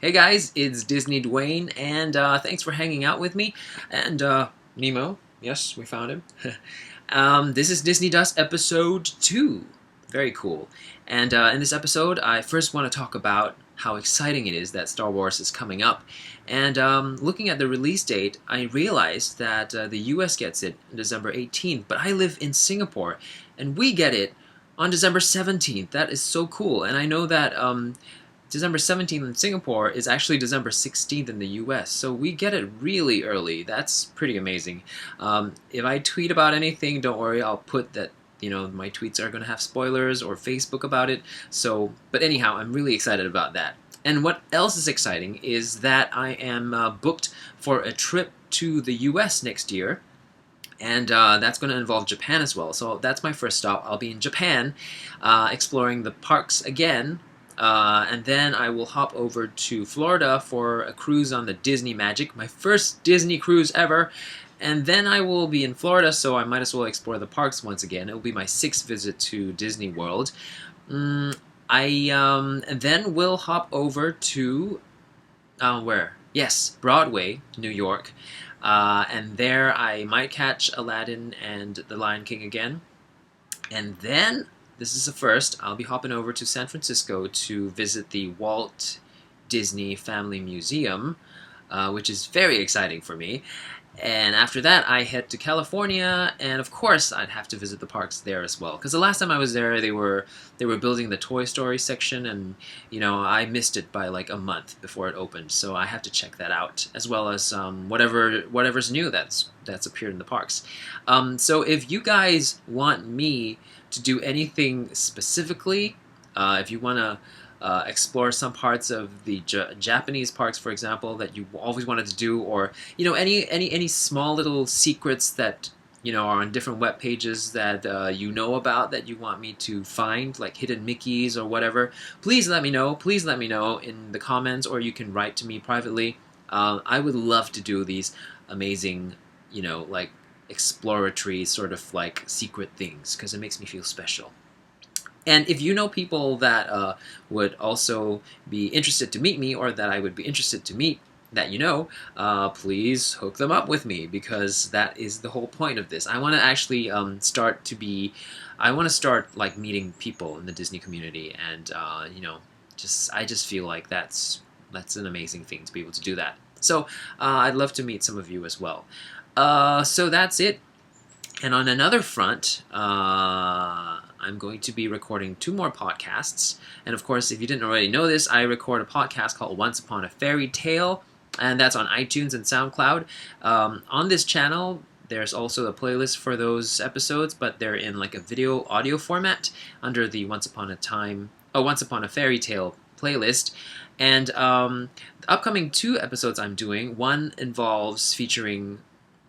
Hey guys, it's Disney Dwayne, and thanks for hanging out with me. And Nemo, yes, we found him. This is Disney Dust episode 2. Very cool. And in this episode, I first want to talk about how exciting it is that Star Wars is coming up. And looking at the release date, I realized that the US gets it on December 18th, but I live in Singapore, and we get it on December 17th. That is so cool. And I know that December 17th in Singapore is actually December 16th in the US, so we get it really early. That's pretty amazing. If I tweet about anything, don't worry, I'll put that my tweets are going to have spoilers or Facebook about it. So, but anyhow, I'm really excited about that. And what else is exciting is that I am booked for a trip to the US next year. And that's going to involve Japan as well. So that's my first stop. I'll be in Japan, exploring the parks again. And then I will hop over to Florida for a cruise on the Disney Magic, my first Disney cruise ever. And then I will be in Florida, so I might as well explore the parks once again. It will be my 6th visit to Disney World. And then we'll hop over to where? Yes, Broadway, New York. And there I might catch Aladdin and The Lion King again. And then, this is the first, I'll be hopping over to San Francisco to visit the Walt Disney Family Museum, which is very exciting for me. And after that, I head to California, and of course, I'd have to visit the parks there as well. Because the last time I was there, they were building the Toy Story section, and I missed it by like a month before it opened. So I have to check that out, as well as whatever's new that's appeared in the parks. So if you guys want me to do anything specifically, if you want to explore some parts of the Japanese parks, for example, that you always wanted to do, or any small little secrets that are on different web pages that about that you want me to find, like hidden Mickeys or whatever, please let me know. Please let me know in the comments, or you can write to me privately. I would love to do these amazing, like exploratory sort of like secret things, because it makes me feel special. And if you know people that would also be interested to meet me, or that I would be interested to meet, that please hook them up with me, because that is the whole point of this. I want to actually start like meeting people in the Disney community, and I just feel like that's an amazing thing to be able to do that. So I'd love to meet some of you as well. So that's it. And on another front, I'm going to be recording 2 more podcasts. And of course, if you didn't already know this, I record a podcast called Once Upon a Fairy Tale, and that's on iTunes and SoundCloud. On this channel, there's also a playlist for those episodes, but they're in like a video audio format under the Once Upon a Fairy Tale playlist. And the upcoming 2 episodes I'm doing, one involves featuring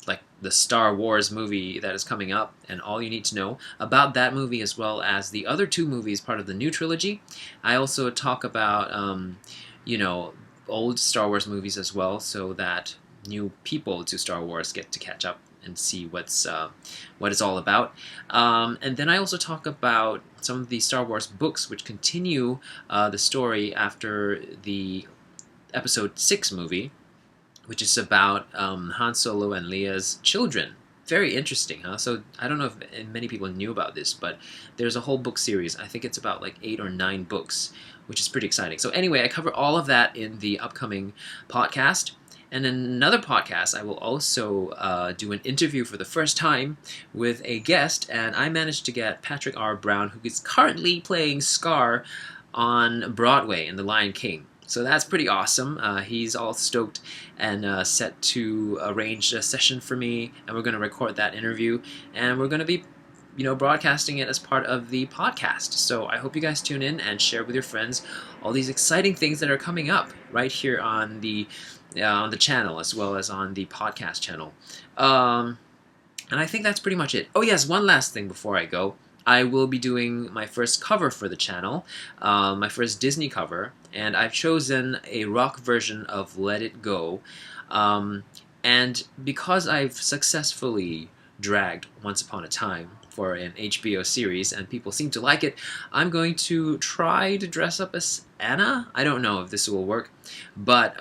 like the Star Wars movie that is coming up, and all you need to know about that movie, as well as the other 2 movies part of the new trilogy. I also talk about old Star Wars movies as well, so that new people to Star Wars get to catch up and see what it's all about. And then I also talk about some of the Star Wars books, which continue the story after the Episode 6 movie, which is about Han Solo and Leia's children. Very interesting, huh? So I don't know if many people knew about this, but there's a whole book series. I think it's about like 8 or 9 books, which is pretty exciting. So anyway, I cover all of that in the upcoming podcast. And in another podcast, I will also do an interview for the first time with a guest, and I managed to get Patrick R. Brown, who is currently playing Scar on Broadway in The Lion King. So that's pretty awesome. He's all stoked and set to arrange a session for me, and we're going to record that interview, and we're going to be, broadcasting it as part of the podcast. So I hope you guys tune in and share with your friends all these exciting things that are coming up right here on the channel, as well as on the podcast channel. And I think that's pretty much it. Oh yes, one last thing before I go. I will be doing my first cover for the channel, my first Disney cover, and I've chosen a rock version of Let It Go. And because I've successfully dragged Once Upon a Time for an HBO series, and people seem to like it. I'm going to try to dress up as Anna. I don't know if this will work, but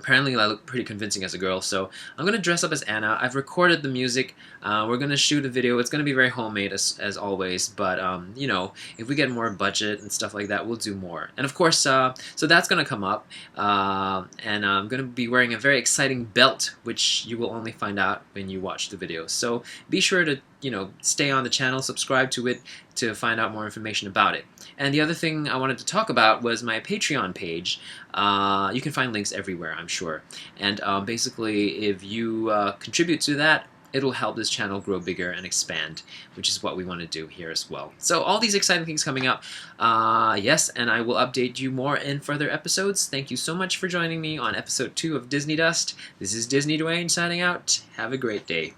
apparently I look pretty convincing as a girl, so I'm going to dress up as Anna. I've recorded the music. We're going to shoot a video. It's going to be very homemade as always, but you know, if we get more budget and stuff like that, we'll do more. And of course, so that's going to come up, and I'm going to be wearing a very exciting belt, which you will only find out when you watch the video. So be sure to, you know, stay on the channel, subscribe to it to find out more information about it. And the other thing I wanted to talk about was my Patreon page. You can find links everywhere, I'm sure. And basically, if you contribute to that, it'll help this channel grow bigger and expand, which is what we want to do here as well. So all these exciting things coming up. Yes, and I will update you more in further episodes. Thank you so much for joining me on episode 2 of Disney Dust. This is Disney Dwayne signing out. Have a great day.